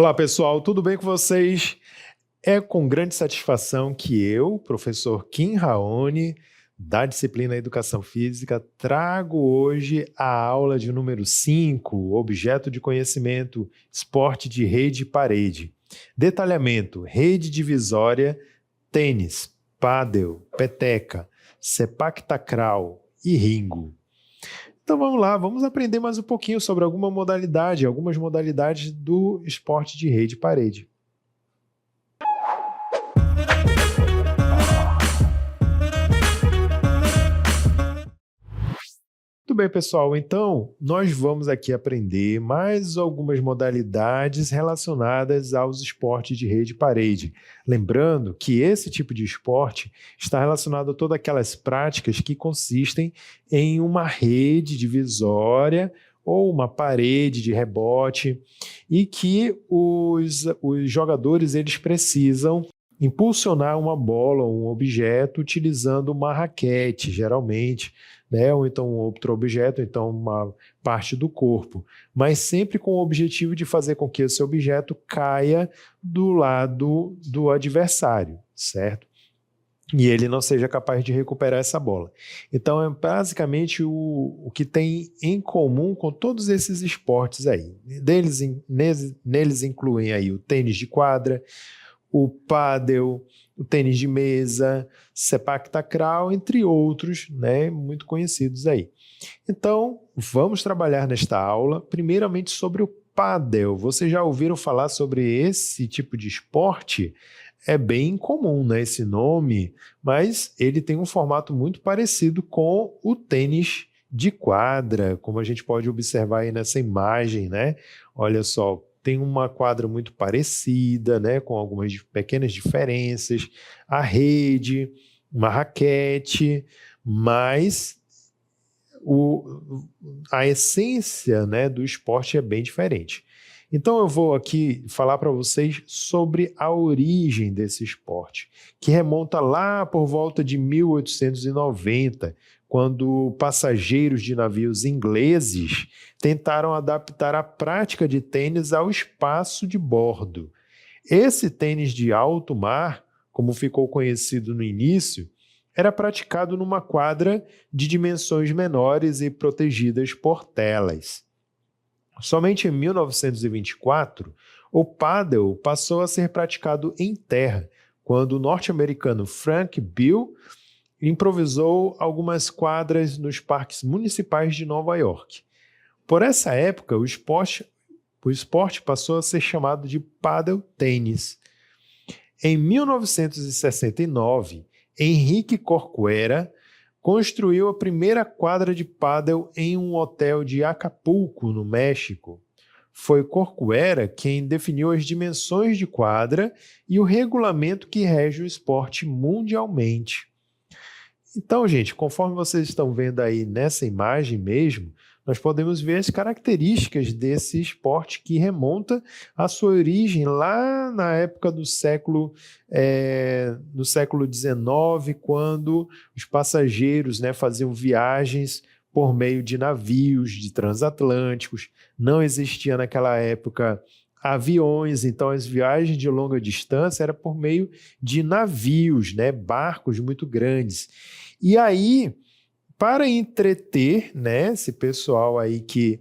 Olá, pessoal, tudo bem com vocês? É com grande satisfação que eu, professor Kim Raoni, da disciplina Educação Física, trago hoje a aula de número 5, objeto de conhecimento, esporte de rede e parede. Detalhamento, rede divisória, tênis, pádel, peteca, sepak takraw e ringo. Então vamos lá, vamos aprender mais um pouquinho sobre algumas modalidades do esporte de rede e parede. Muito bem, pessoal, então nós vamos aqui aprender mais algumas modalidades relacionadas aos esportes de rede e parede. Lembrando que esse tipo de esporte está relacionado a todas aquelas práticas que consistem em uma rede divisória ou uma parede de rebote e que os jogadores eles precisam impulsionar uma bola ou um objeto utilizando uma raquete, geralmente, né? Ou então outro objeto, então uma parte do corpo, mas sempre com o objetivo de fazer com que esse objeto caia do lado do adversário, certo? E ele não seja capaz de recuperar essa bola. Então, é basicamente o que tem em comum com todos esses esportes aí. Neles incluem aí o tênis de quadra, o pádel, o tênis de mesa, sepak takraw, entre outros, né, muito conhecidos aí. Então, vamos trabalhar nesta aula, primeiramente sobre o pádel. Vocês já ouviram falar sobre esse tipo de esporte? É bem comum, né, esse nome, mas ele tem um formato muito parecido com o tênis de quadra, como a gente pode observar aí nessa imagem, né? Olha só, tem uma quadra muito parecida, né, com algumas pequenas diferenças, a rede, uma raquete, mas a essência, né, do esporte é bem diferente. Então eu vou aqui falar para vocês sobre a origem desse esporte, que remonta lá por volta de 1890, quando passageiros de navios ingleses tentaram adaptar a prática de tênis ao espaço de bordo. Esse tênis de alto mar, como ficou conhecido no início, era praticado numa quadra de dimensões menores e protegidas por telas. Somente em 1924, o pádel passou a ser praticado em terra, quando o norte-americano Frank Bill improvisou algumas quadras nos parques municipais de Nova York. Por essa época, o esporte passou a ser chamado de pádel tênis. Em 1969, Henrique Corcuera construiu a primeira quadra de pádel em um hotel de Acapulco, no México. Foi Corcuera quem definiu as dimensões de quadra e o regulamento que rege o esporte mundialmente. Então, gente, conforme vocês estão vendo aí nessa imagem mesmo, nós podemos ver as características desse esporte que remonta à sua origem lá na época do século XIX, quando os passageiros, né, faziam viagens por meio de navios, de transatlânticos. Não existia naquela época aviões, então as viagens de longa distância eram por meio de navios, né, barcos muito grandes. E aí, para entreter, né, esse pessoal aí que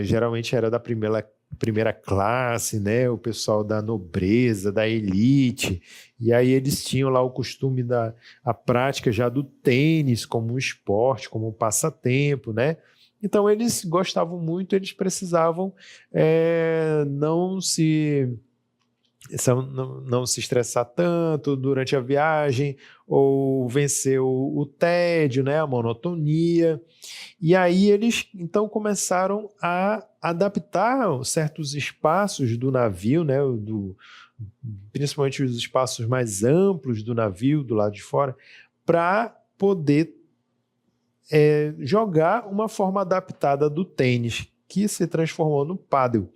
geralmente era da primeira classe, né, o pessoal da nobreza, da elite, e aí eles tinham lá o costume a prática já do tênis como um esporte, como um passatempo, né? Então eles gostavam muito, eles precisavam não se estressar tanto durante a viagem ou vencer o tédio, né, a monotonia. E aí eles então começaram a adaptar certos espaços do navio, né, principalmente os espaços mais amplos do navio, do lado de fora, para poder jogar uma forma adaptada do tênis, que se transformou no pádel.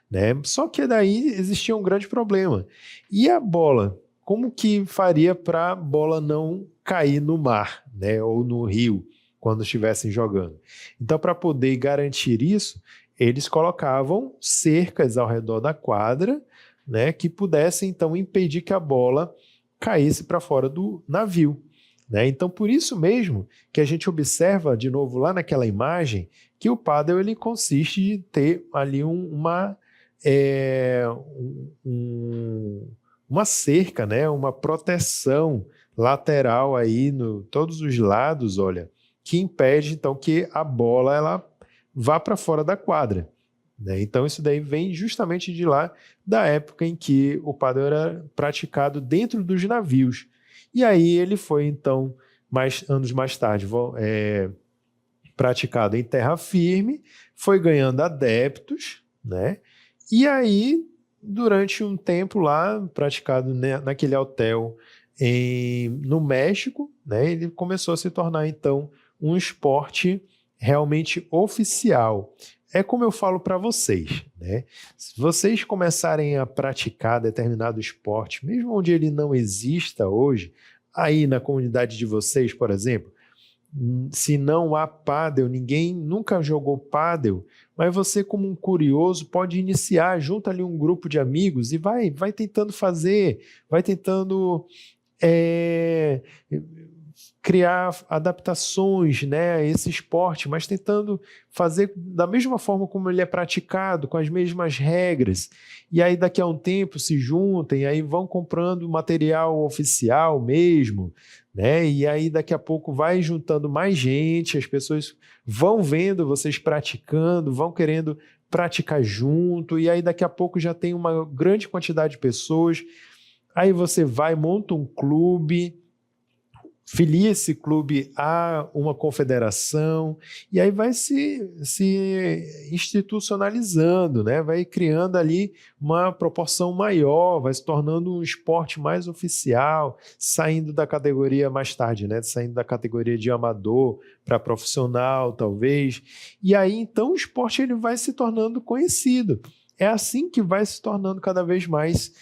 Né? Só que daí existia um grande problema. E a bola? Como que faria para a bola não cair no mar, né? Ou no rio, quando estivessem jogando? Então, para poder garantir isso, eles colocavam cercas ao redor da quadra, né, que pudessem então impedir que a bola caísse para fora do navio, né? Então, por isso mesmo que a gente observa de novo lá naquela imagem que o pádel ele consiste de ter ali uma cerca, né, uma proteção lateral aí no todos os lados, olha, que impede então que a bola ela vá para fora da quadra, né? Então isso daí vem justamente de lá da época em que o pádel era praticado dentro dos navios. E aí ele foi então anos mais tarde praticado em terra firme, foi ganhando adeptos, né? E aí durante um tempo lá praticado naquele hotel no México, né? Ele começou a se tornar então um esporte realmente oficial. É como eu falo para vocês, né? Se vocês começarem a praticar determinado esporte, mesmo onde ele não exista hoje, aí na comunidade de vocês, por exemplo, se não há pádel, ninguém nunca jogou pádel, mas você como um curioso pode iniciar, junta ali um grupo de amigos e vai tentando fazer, vai tentando criar adaptações, né, a esse esporte, mas tentando fazer da mesma forma como ele é praticado, com as mesmas regras. E aí daqui a um tempo se juntem, aí vão comprando material oficial mesmo, né? E aí daqui a pouco vai juntando mais gente, as pessoas vão vendo vocês praticando, vão querendo praticar junto, e aí daqui a pouco já tem uma grande quantidade de pessoas. Aí você vai, monta um clube, filia esse clube a uma confederação, e aí vai se institucionalizando, né? Vai criando ali uma proporção maior, vai se tornando um esporte mais oficial, saindo da categoria mais tarde, né? Saindo da categoria de amador para profissional, talvez. E aí, então, o esporte ele vai se tornando conhecido. É assim que vai se tornando cada vez mais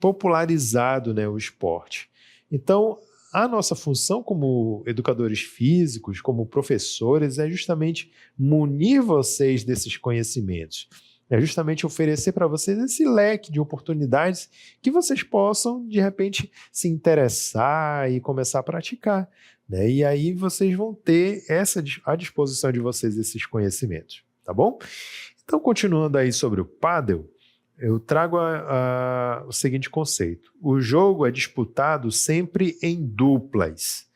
popularizado, né, o esporte. Então, a nossa função como educadores físicos, como professores, é justamente munir vocês desses conhecimentos. É justamente oferecer para vocês esse leque de oportunidades que vocês possam, de repente, se interessar e começar a praticar, né? E aí vocês vão ter à disposição de vocês esses conhecimentos, tá bom? Então, continuando aí sobre o pádel, eu trago o seguinte conceito. O jogo é disputado sempre em duplas.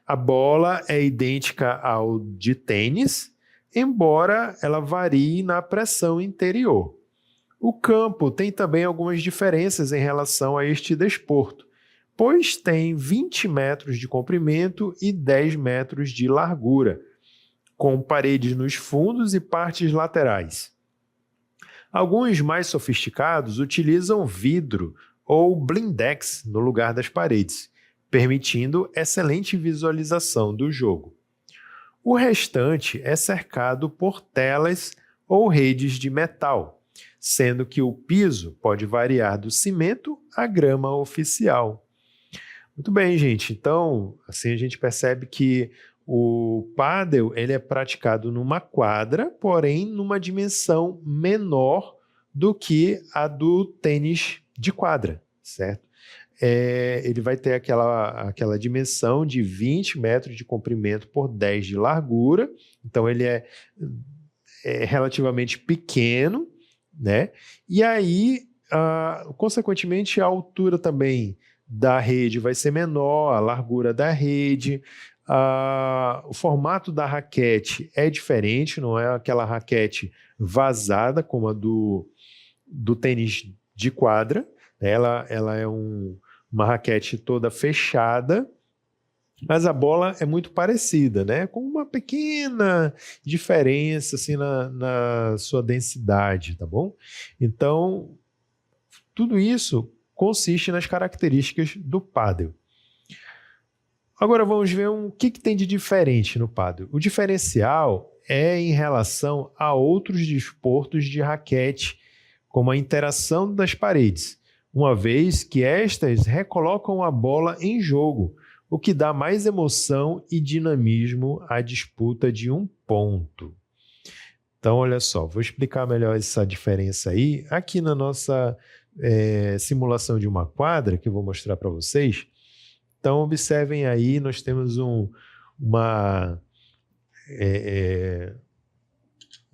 A bola é idêntica ao de tênis, embora ela varie na pressão interior. O campo tem também algumas diferenças em relação a este desporto, pois tem 20 metros de comprimento e 10 metros de largura, com paredes nos fundos e partes laterais. Alguns mais sofisticados utilizam vidro ou blindex no lugar das paredes, permitindo excelente visualização do jogo. O restante é cercado por telas ou redes de metal, sendo que o piso pode variar do cimento à grama oficial. Muito bem, gente. Então, assim a gente percebe que o pádel ele é praticado numa quadra, porém numa dimensão menor do que a do tênis de quadra, certo? Ele vai ter aquela dimensão de 20 metros de comprimento por 10 de largura, então ele é relativamente pequeno, né? E aí, consequentemente, a altura também da rede vai ser menor, a largura da rede. O formato da raquete é diferente, não é aquela raquete vazada como a do tênis de quadra. Ela é uma raquete toda fechada, mas a bola é muito parecida, né? Com uma pequena diferença assim, na sua densidade, tá bom? Então, tudo isso consiste nas características do pádel. Agora vamos ver o que tem de diferente no pádel. O diferencial é em relação a outros desportos de raquete, como a interação das paredes, uma vez que estas recolocam a bola em jogo, o que dá mais emoção e dinamismo à disputa de um ponto. Então, olha só, vou explicar melhor essa diferença aí. Aqui na nossa simulação de uma quadra, que eu vou mostrar para vocês. Então, observem aí, nós temos uma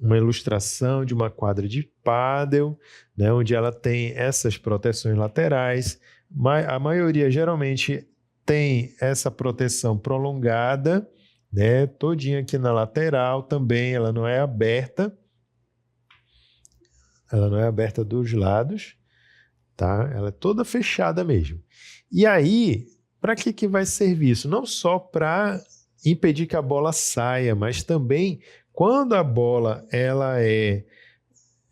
ilustração de uma quadra de pádel, né, onde ela tem essas proteções laterais. A maioria geralmente tem essa proteção prolongada, né, todinha aqui na lateral também, ela não é aberta dos lados, tá? Ela é toda fechada mesmo. E aí, para que vai servir isso? Não só para impedir que a bola saia, mas também quando a bola ela é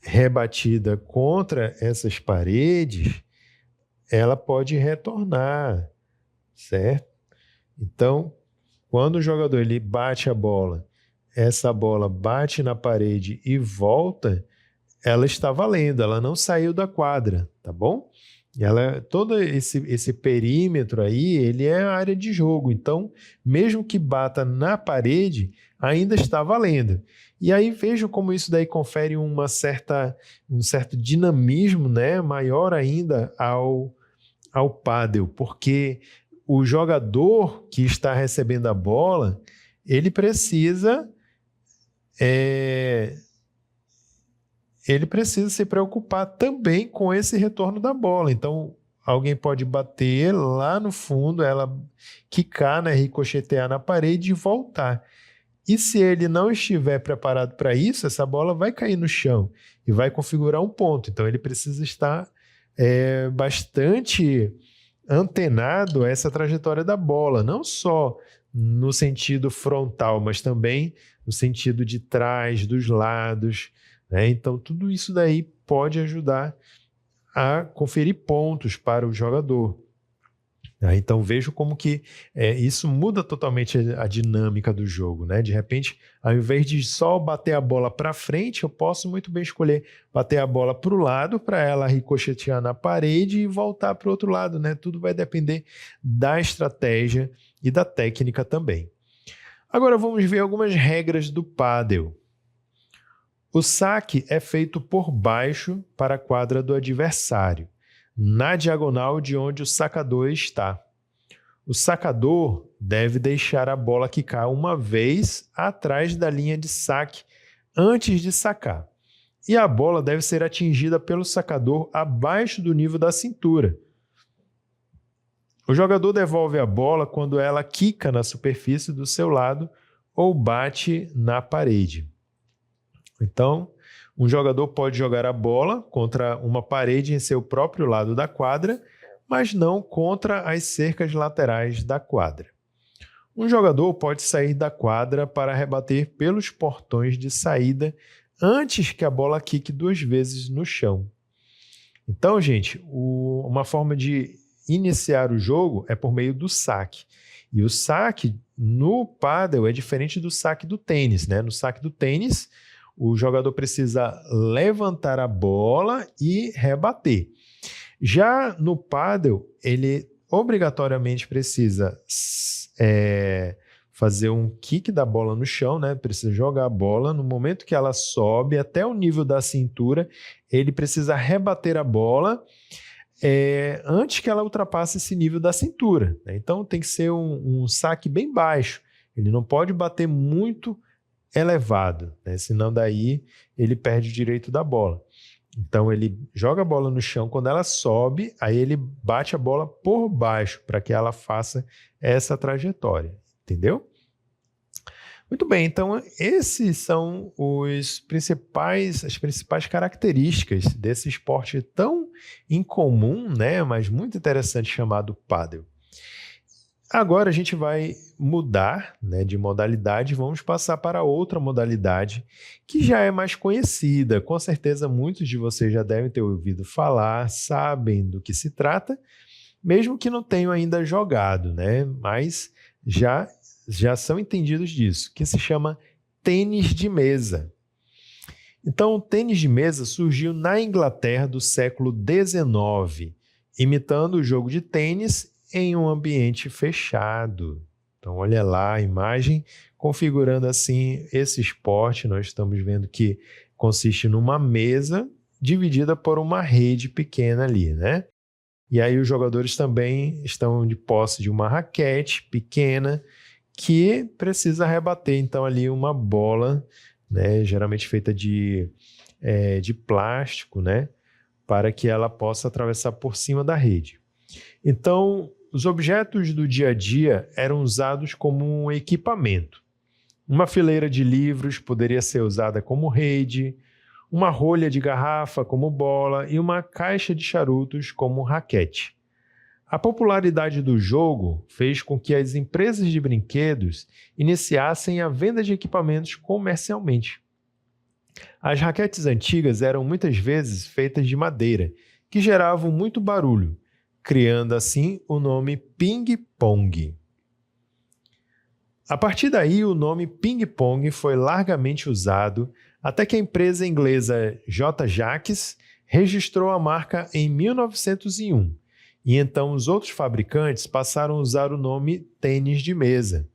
rebatida contra essas paredes, ela pode retornar, certo? Então, quando o jogador ele bate a bola, essa bola bate na parede e volta, ela está valendo, ela não saiu da quadra, tá bom? Todo esse perímetro aí, ele é a área de jogo, então, mesmo que bata na parede, ainda está valendo. E aí vejam como isso daí confere um certo dinamismo, né, maior ainda ao pádel, porque o jogador que está recebendo a bola, ele precisa se preocupar também com esse retorno da bola. Então, alguém pode bater lá no fundo, ela quicar, né, ricochetear na parede e voltar. E se ele não estiver preparado para isso, essa bola vai cair no chão e vai configurar um ponto. Então, ele precisa estar bastante antenado a essa trajetória da bola, não só no sentido frontal, mas também no sentido de trás, dos lados, né? Então, tudo isso daí pode ajudar a conferir pontos para o jogador. Então, vejo como que isso muda totalmente a dinâmica do jogo, né? De repente, ao invés de só bater a bola para frente, eu posso muito bem escolher bater a bola para o lado, para ela ricochetear na parede e voltar para o outro lado, né? Tudo vai depender da estratégia e da técnica também. Agora, vamos ver algumas regras do pádel. O saque é feito por baixo para a quadra do adversário, na diagonal de onde o sacador está. O sacador deve deixar a bola quicar uma vez atrás da linha de saque antes de sacar. E a bola deve ser atingida pelo sacador abaixo do nível da cintura. O jogador devolve a bola quando ela quica na superfície do seu lado ou bate na parede. Então, um jogador pode jogar a bola contra uma parede em seu próprio lado da quadra, mas não contra as cercas laterais da quadra. Um jogador pode sair da quadra para rebater pelos portões de saída antes que a bola quique 2 vezes no chão. Então, gente, uma forma de iniciar o jogo é por meio do saque. E o saque no pádel é diferente do saque do tênis, né? No saque do tênis, o jogador precisa levantar a bola e rebater. Já no pádel, ele obrigatoriamente precisa fazer um kick da bola no chão, né? Precisa jogar a bola. No momento que ela sobe até o nível da cintura, ele precisa rebater a bola antes que ela ultrapasse esse nível da cintura, né? Então tem que ser um saque bem baixo. Ele não pode bater muito elevado, né? Senão daí ele perde o direito da bola. Então ele joga a bola no chão, quando ela sobe, aí ele bate a bola por baixo para que ela faça essa trajetória, entendeu? Muito bem, então esses são as principais características desse esporte tão incomum, né, mas muito interessante, chamado pádel. Agora a gente vai mudar, né, de modalidade, vamos passar para outra modalidade que já é mais conhecida. Com certeza muitos de vocês já devem ter ouvido falar, sabem do que se trata, mesmo que não tenham ainda jogado, né? Mas já são entendidos disso, que se chama tênis de mesa. Então, o tênis de mesa surgiu na Inglaterra do século XIX, imitando o jogo de tênis em um ambiente fechado. Então, olha lá a imagem, configurando assim esse esporte. Nós estamos vendo que consiste numa mesa dividida por uma rede pequena ali, né? E aí os jogadores também estão de posse de uma raquete pequena que precisa rebater, então, ali uma bola, né? Geralmente feita de plástico, né? Para que ela possa atravessar por cima da rede. Então, os objetos do dia a dia eram usados como um equipamento. Uma fileira de livros poderia ser usada como rede, uma rolha de garrafa como bola e uma caixa de charutos como raquete. A popularidade do jogo fez com que as empresas de brinquedos iniciassem a venda de equipamentos comercialmente. As raquetes antigas eram muitas vezes feitas de madeira, que geravam muito barulho, criando assim o nome ping-pong. A partir daí, o nome ping-pong foi largamente usado até que a empresa inglesa J. Jacques registrou a marca em 1901, e então os outros fabricantes passaram a usar o nome tênis de mesa.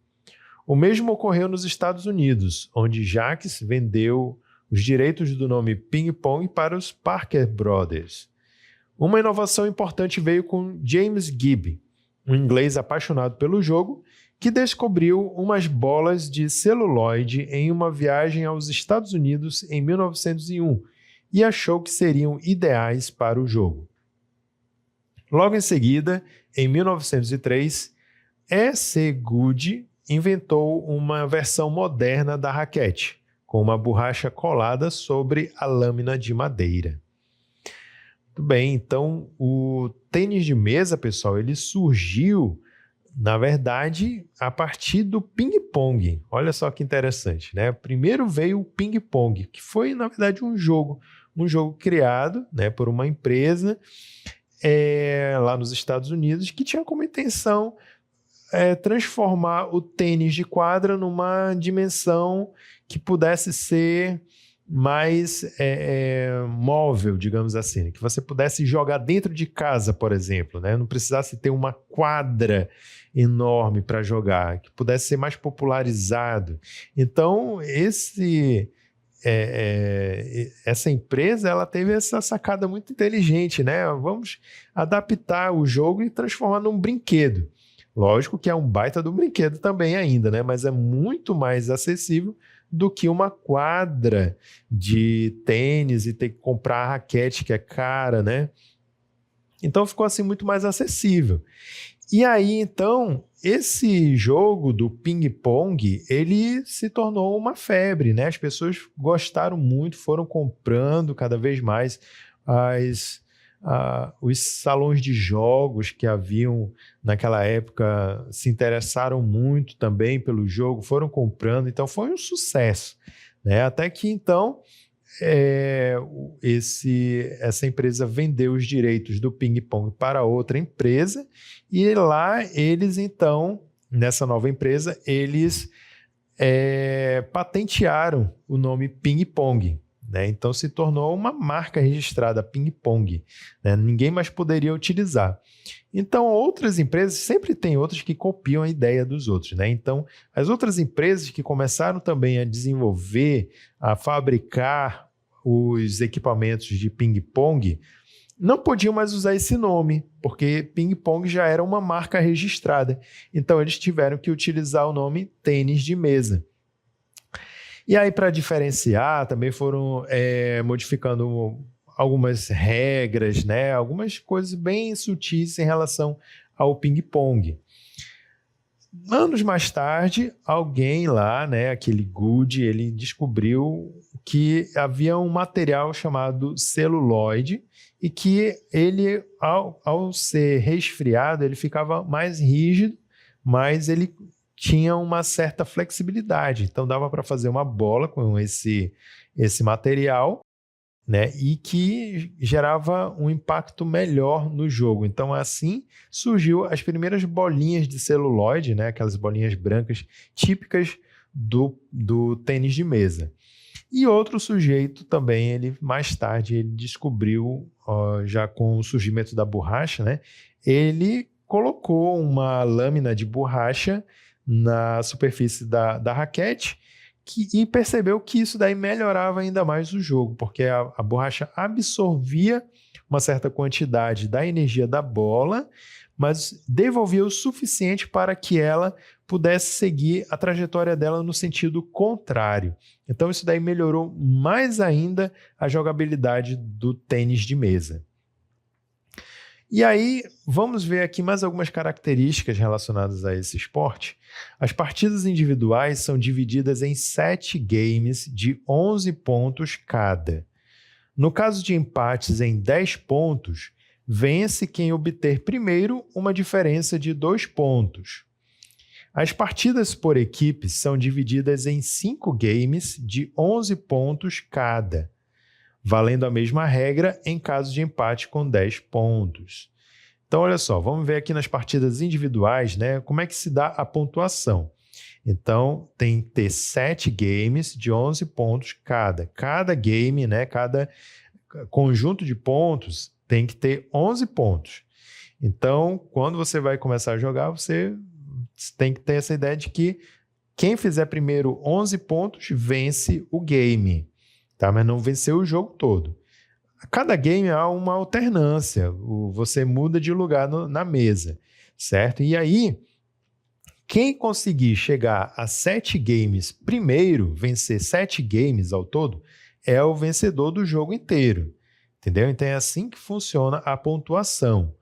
O mesmo ocorreu nos Estados Unidos, onde Jacques vendeu os direitos do nome ping-pong para os Parker Brothers. Uma inovação importante veio com James Gibb, um inglês apaixonado pelo jogo, que descobriu umas bolas de celuloide em uma viagem aos Estados Unidos em 1901 e achou que seriam ideais para o jogo. Logo em seguida, em 1903, E.C. Goode inventou uma versão moderna da raquete, com uma borracha colada sobre a lâmina de madeira. Muito bem, então o tênis de mesa, pessoal, ele surgiu, na verdade, a partir do ping-pong. Olha só que interessante, né? Primeiro veio o ping-pong, que foi, na verdade, um jogo criado, né, por uma empresa lá nos Estados Unidos, que tinha como intenção transformar o tênis de quadra numa dimensão que pudesse ser mais móvel, digamos assim, que você pudesse jogar dentro de casa, por exemplo, né? Não precisasse ter uma quadra enorme para jogar, que pudesse ser mais popularizado. Então, essa empresa ela teve essa sacada muito inteligente, né? Vamos adaptar o jogo e transformar num brinquedo. Lógico que é um baita do brinquedo também ainda, né? Mas é muito mais acessível do que uma quadra de tênis e ter que comprar a raquete que é cara, né? Então ficou assim muito mais acessível. E aí, então, esse jogo do ping-pong, ele se tornou uma febre, né? As pessoas gostaram muito, foram comprando cada vez mais os salões de jogos que haviam naquela época se interessaram muito também pelo jogo, foram comprando, então foi um sucesso, né? Até que então essa empresa vendeu os direitos do ping-pong para outra empresa e lá eles então, nessa nova empresa, eles patentearam o nome ping-pong. Né? Então se tornou uma marca registrada, ping-pong. Né? Ninguém mais poderia utilizar. Então outras empresas, sempre tem outras que copiam a ideia dos outros. Né? Então as outras empresas que começaram também a desenvolver, a fabricar os equipamentos de ping-pong, não podiam mais usar esse nome, porque ping-pong já era uma marca registrada. Então eles tiveram que utilizar o nome tênis de mesa. E aí, para diferenciar, também foram modificando algumas regras, né? Algumas coisas bem sutis em relação ao ping-pong. Anos mais tarde, alguém lá, né, aquele Goode, ele descobriu que havia um material chamado celuloide e que ele, ao ser resfriado, ele ficava mais rígido, mas ele tinha uma certa flexibilidade. Então dava para fazer uma bola com esse material, né, e que gerava um impacto melhor no jogo. Então assim surgiu as primeiras bolinhas de celuloide, né, aquelas bolinhas brancas típicas do tênis de mesa. E outro sujeito também, ele mais tarde ele descobriu, já com o surgimento da borracha, né, ele colocou uma lâmina de borracha na superfície da raquete e percebeu que isso daí melhorava ainda mais o jogo, porque a borracha absorvia uma certa quantidade da energia da bola, mas devolvia o suficiente para que ela pudesse seguir a trajetória dela no sentido contrário. Então isso daí melhorou mais ainda a jogabilidade do tênis de mesa. E aí, vamos ver aqui mais algumas características relacionadas a esse esporte. As partidas individuais são divididas em 7 games de 11 pontos cada. No caso de empates em 10 pontos, vence quem obter primeiro uma diferença de 2 pontos. As partidas por equipes são divididas em 5 games de 11 pontos cada, valendo a mesma regra em caso de empate com 10 pontos. Então, olha só, vamos ver aqui nas partidas individuais, né, como é que se dá a pontuação. Então, tem que ter 7 games de 11 pontos cada. Cada game, né, cada conjunto de pontos tem que ter 11 pontos. Então, quando você vai começar a jogar, você tem que ter essa ideia de que quem fizer primeiro 11 pontos vence o game. Tá? Mas não venceu o jogo todo. A cada game há uma alternância, você muda de lugar na mesa, certo? E aí, quem conseguir chegar a 7 games primeiro, vencer 7 games ao todo, é o vencedor do jogo inteiro, entendeu? Então é assim que funciona a pontuação.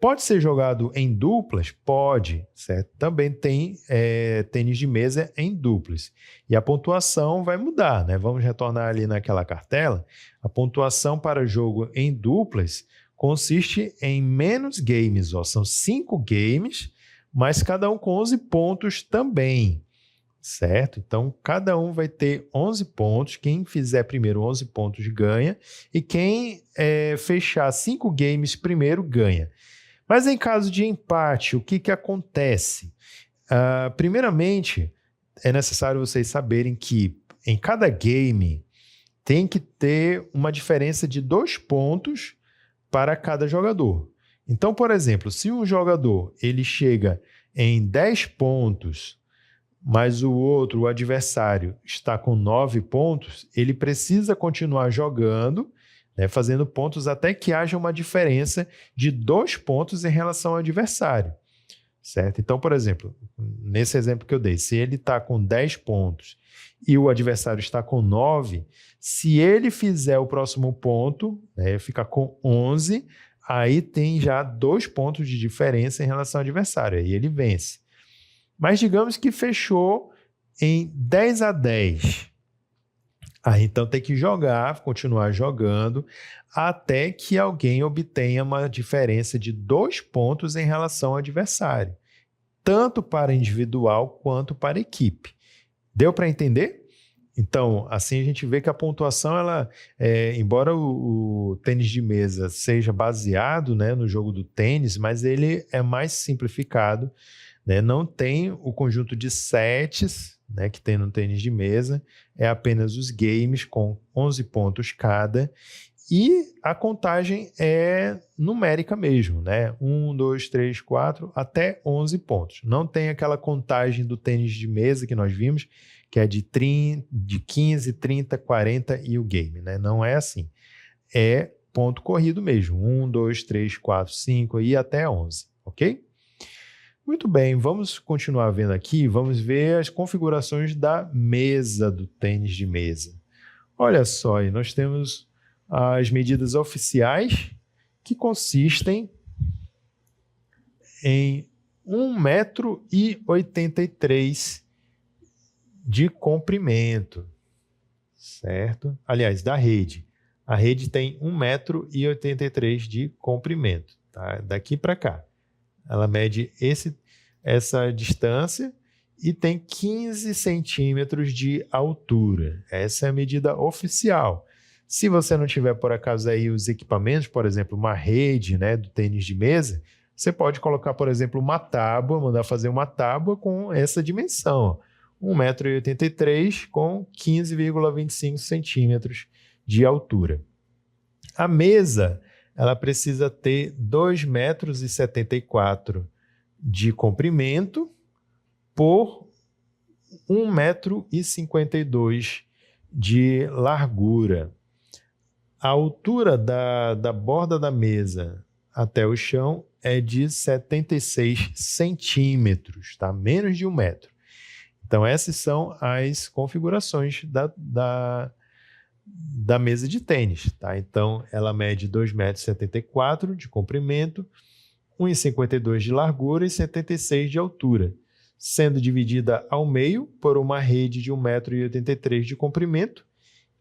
Pode ser jogado em duplas? Pode, certo? Também tem tênis de mesa em duplas. E a pontuação vai mudar, né? Vamos retornar ali naquela cartela. A pontuação para jogo em duplas consiste em menos games. Ó. São 5 games, mas cada um com 11 pontos também, certo? Então, cada um vai ter 11 pontos. Quem fizer primeiro 11 pontos ganha. E quem fechar 5 games primeiro ganha. Mas em caso de empate, o que acontece? Primeiramente, é necessário vocês saberem que em cada game tem que ter uma diferença de 2 pontos para cada jogador. Então, por exemplo, se um jogador ele chega em 10 pontos, mas o adversário, está com 9 pontos, ele precisa continuar jogando, né, fazendo pontos até que haja uma diferença de 2 pontos em relação ao adversário, certo? Então, por exemplo, nesse exemplo que eu dei, se ele está com 10 pontos e o adversário está com 9, se ele fizer o próximo ponto, né, fica com 11, aí tem já 2 pontos de diferença em relação ao adversário, aí ele vence. Mas digamos que fechou em 10-10. Aí então tem que jogar, continuar jogando, até que alguém obtenha uma diferença de 2 pontos em relação ao adversário, tanto para individual quanto para equipe. Deu para entender? Então, assim a gente vê que a pontuação, embora o tênis de mesa seja baseado, né, no jogo do tênis, mas ele é mais simplificado, né? Não tem o conjunto de sets, né, que tem no tênis de mesa, é apenas os games com 11 pontos cada, e a contagem é numérica mesmo, né? 1, 2, 3, 4, até 11 pontos. Não tem aquela contagem do tênis de mesa que nós vimos, que é de 15, 30, 40 e o game, né? Não é assim. É ponto corrido mesmo. 1, 2, 3, 4, 5 e até 11, ok? Muito bem, vamos continuar vendo aqui, vamos ver as configurações da mesa do tênis de mesa. Olha só, aí nós temos as medidas oficiais, que consistem em 1,83 m de comprimento, certo? Aliás, da rede. A rede tem 1,83 m de comprimento, tá? Daqui para cá. Ela mede essa distância e tem 15 centímetros de altura. Essa é a medida oficial. Se você não tiver, por acaso, aí os equipamentos, por exemplo, uma rede, né, do tênis de mesa, você pode colocar, por exemplo, uma tábua, mandar fazer uma tábua com essa dimensão. 1,83 m com 15,25 centímetros de altura. A mesa ela precisa ter 2,74 m de comprimento por 1,52 m de largura. A altura da borda da mesa até o chão é de 76 centímetros, tá? Menos de 1 metro. Então, essas são as configurações da mesa de tênis, tá? Então, ela mede 2,74 m de comprimento, 1,52 m de largura e 76 de altura, sendo dividida ao meio por uma rede de 1,83 m de comprimento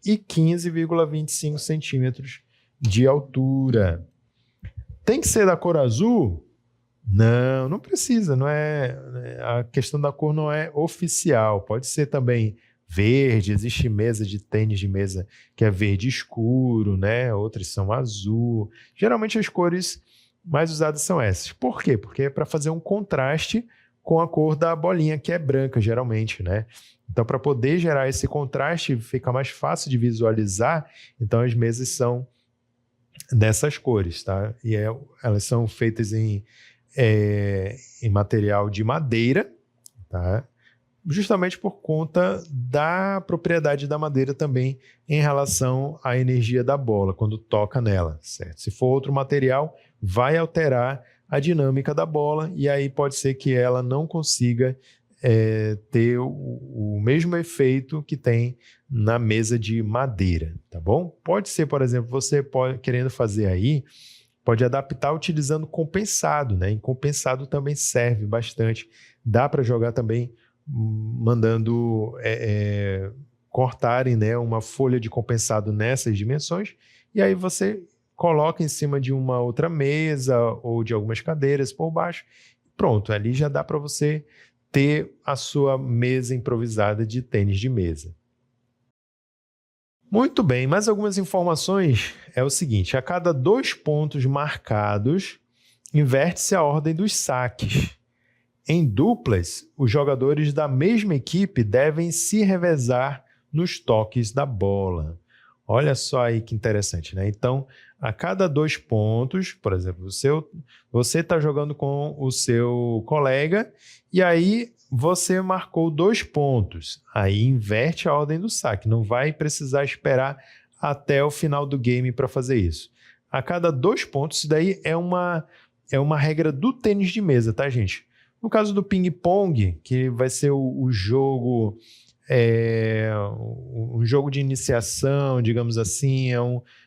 e 15,25 centímetros de altura. Tem que ser da cor azul? Não, não precisa, não é, a questão da cor não é oficial, pode ser também verde, existe mesa de tênis de mesa que é verde escuro, né? Outras são azul. Geralmente as cores mais usadas são essas. Por quê? Porque é para fazer um contraste com a cor da bolinha, que é branca, geralmente, né? Então, para poder gerar esse contraste, fica mais fácil de visualizar, então as mesas são dessas cores, tá? E elas são feitas em material de madeira, tá? Justamente por conta da propriedade da madeira também em relação à energia da bola, quando toca nela, certo? Se for outro material, vai alterar a dinâmica da bola e aí pode ser que ela não consiga ter o mesmo efeito que tem na mesa de madeira, tá bom? Pode ser, por exemplo, você querendo fazer aí, pode adaptar utilizando compensado, né? E compensado também serve bastante. Dá para jogar também mandando cortarem, né, uma folha de compensado nessas dimensões e aí você coloca em cima de uma outra mesa ou de algumas cadeiras por baixo. Pronto, ali já dá para você ter a sua mesa improvisada de tênis de mesa. Muito bem, mais algumas informações é o seguinte: a cada 2 pontos marcados, inverte-se a ordem dos saques. Em duplas, os jogadores da mesma equipe devem se revezar nos toques da bola. Olha só aí que interessante, né? Então, a cada 2 pontos, por exemplo, você está jogando com o seu colega e aí você marcou 2 pontos. Aí inverte a ordem do saque. Não vai precisar esperar até o final do game para fazer isso. A cada 2 pontos, isso daí é uma regra do tênis de mesa, tá, gente? No caso do ping-pong, que vai ser o jogo, um jogo de iniciação, digamos assim,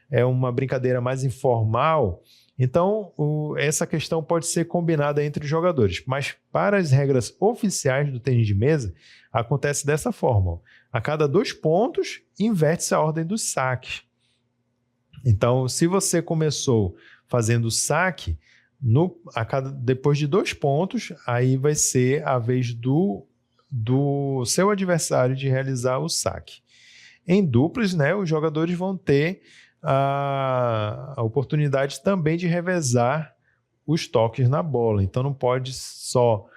é uma brincadeira mais informal, então essa questão pode ser combinada entre os jogadores. Mas para as regras oficiais do tênis de mesa, acontece dessa forma. A cada 2 pontos, inverte-se a ordem dos saques. Então, se você começou fazendo o saque, depois de 2 pontos, aí vai ser a vez do seu adversário de realizar o saque. Em duplas, né, os jogadores vão ter a oportunidade também de revezar os toques na bola. Então não pode só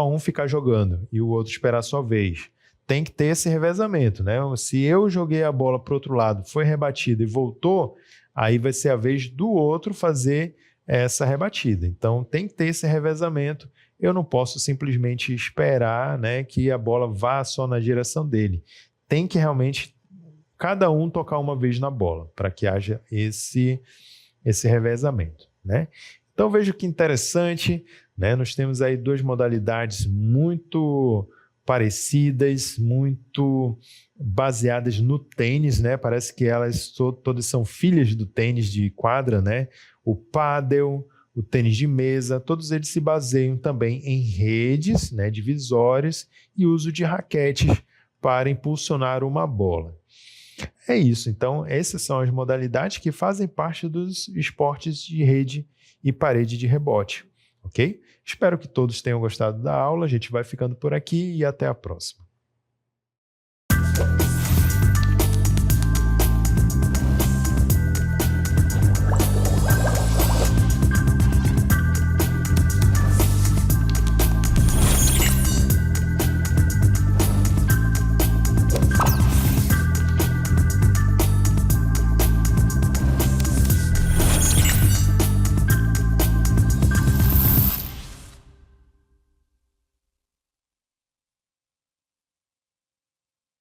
um ficar jogando e o outro esperar a sua vez. Tem que ter esse revezamento, né? Se eu joguei a bola para o outro lado, foi rebatida e voltou, aí vai ser a vez do outro fazer essa rebatida. Então tem que ter esse revezamento. Eu não posso simplesmente esperar, né, que a bola vá só na direção dele. Tem que realmente cada um tocar uma vez na bola para que haja esse revezamento, né? Então veja que interessante, né? Nós temos aí 2 modalidades muito parecidas, muito baseadas no tênis, né? Parece que elas todas são filhas do tênis de quadra, né? O pádel, o tênis de mesa, todos eles se baseiam também em redes, né, divisórias e uso de raquetes para impulsionar uma bola. É isso, então essas são as modalidades que fazem parte dos esportes de rede e parede de rebote, ok? Espero que todos tenham gostado da aula, a gente vai ficando por aqui e até a próxima.